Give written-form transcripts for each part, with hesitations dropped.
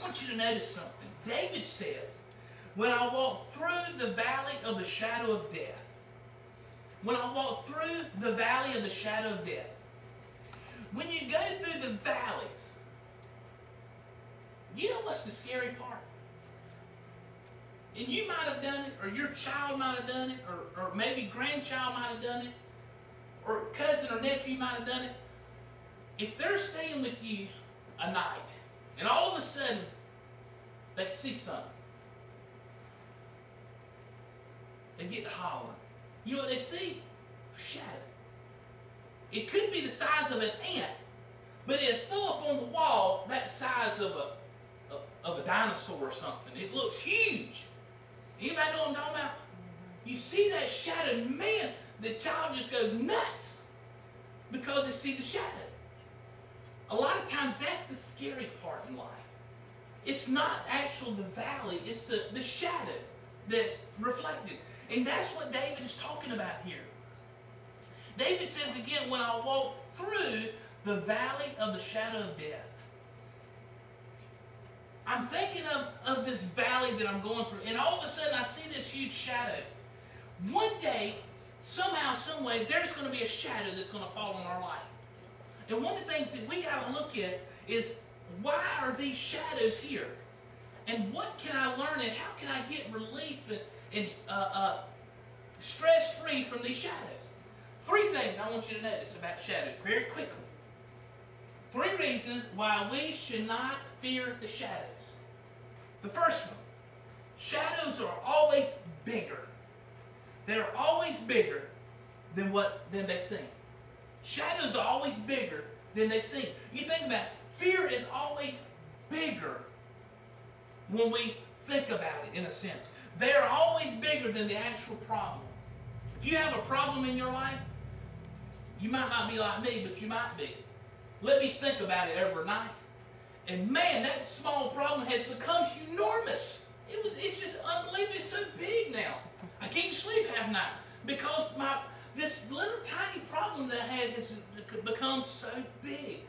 want you to notice something. David says, when I walk through the valley of the shadow of death, when I walk through the valley of the shadow of death, when you go through the valleys, you know what's the scary part? And you might have done it, or your child might have done it, or maybe grandchild might have done it, or cousin or nephew might have done it. If they're staying with you a night, and all of a sudden they see something, they get to hollering. You know what they see? A shadow. It could be the size of an ant, but it threw up on the wall about the size of a dinosaur or something. It looks huge. Anybody know what I'm talking about? You see that shadow, man, the child just goes nuts because they see the shadow. A lot of times that's the scary part in life. It's not actual the valley, it's the shadow that's reflected. And that's what David is talking about here. David says again, when I walk through the valley of the shadow of death. I'm thinking of this valley that I'm going through, and all of a sudden I see this huge shadow. One day, somehow, some way, there's going to be a shadow that's going to fall on our life. And one of the things that we got to look at is, why are these shadows here? And what can I learn, and how can I get relief and stress-free from these shadows? 3 things I want you to notice about shadows very quickly. 3 reasons why we should not fear the shadows. The first one, shadows are always bigger. They're always bigger than they seem. Shadows are always bigger than they seem. You think about it, fear is always bigger when we think about it, in a sense. They are always bigger than the actual problem. If you have a problem in your life, you might not be like me, but you might be. Let me think about it overnight. And man, that small problem has become enormous. It's just unbelievable. It's so big now. I can't sleep half night because this little tiny problem that I had has become so big.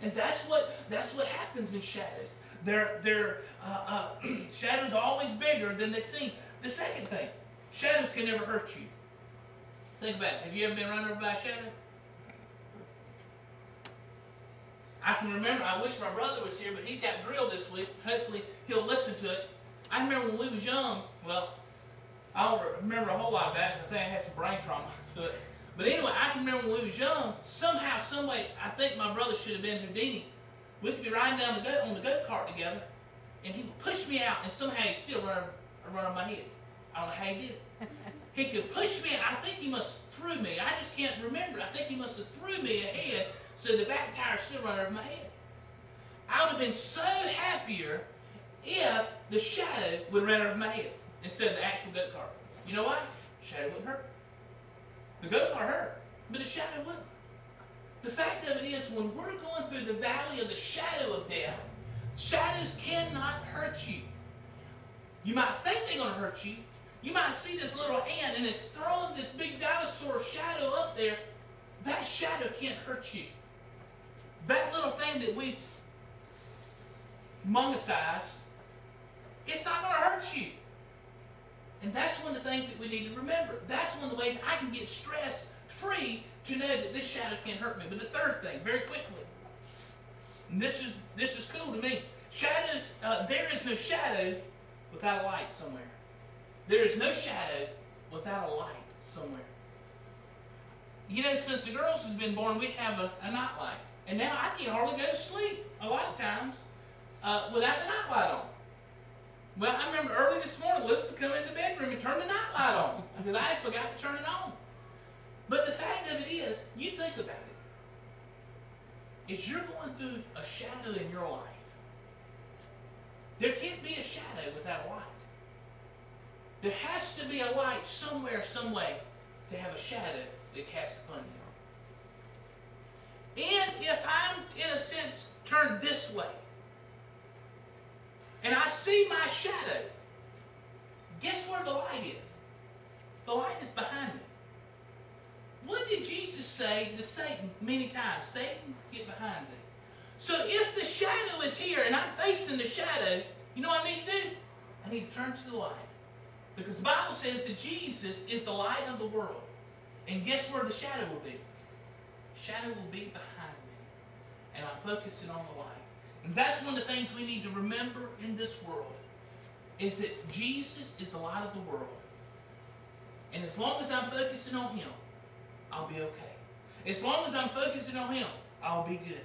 And that's what happens in shadows. Shadows are always bigger than they seem. The second thing, shadows can never hurt you. Think about it. Have you ever been run over by a shadow? I can remember, I wish my brother was here, but he's got drilled this week. Hopefully he'll listen to it. I remember when we was young, well, I don't remember a whole lot about it. I think I had some brain trauma to it. But anyway, I can remember when we was young, somehow, some way, I think my brother should have been Houdini. We could be riding down on the go-kart together, and he would push me out, and somehow he'd still run on my head. I don't know how he did it. He could push me, and I think he must have threw me. I just can't remember. I think he must have threw me ahead, so the back tire still run over my head. I would have been so happier if the shadow would run over my head instead of the actual go-kart. You know why? The shadow wouldn't hurt. The go-kart hurt, but the shadow wouldn't. The fact of it is, when we're going through the valley of the shadow of death, shadows cannot hurt you. You might think they're going to hurt you. You might see this little ant and it's throwing this big dinosaur shadow up there. That shadow can't hurt you. That little thing that we've mongosized, it's not going to hurt you. And that's one of the things that we need to remember. That's one of the ways I can get stress-free to know that this shadow can't hurt me. But the third thing, very quickly, and this is cool to me. Shadows, there is no shadow without a light somewhere. There is no shadow without a light somewhere. You know, since the girls has been born, we have a night light. And now I can hardly go to sleep a lot of times without the night light on. Well, I remember early this morning, Elizabeth come in the bedroom and turn the night light on because I forgot to turn it on. But the fact of it is, you think about it. As you're going through a shadow in your life, there can't be a shadow without a light. There has to be a light somewhere, some way, to have a shadow that casts upon you. And if I'm, in a sense, turned this way, and I see my shadow, guess where the light is? The light is behind me. What did Jesus say to Satan many times? Satan, get behind me. So if the shadow is here and I'm facing the shadow, you know what I need to do? I need to turn to the light. Because the Bible says that Jesus is the light of the world. And guess where the shadow will be? The shadow will be behind me. And I'm focusing on the light. And that's one of the things we need to remember in this world, is that Jesus is the light of the world. And as long as I'm focusing on Him, I'll be okay. As long as I'm focusing on Him, I'll be good.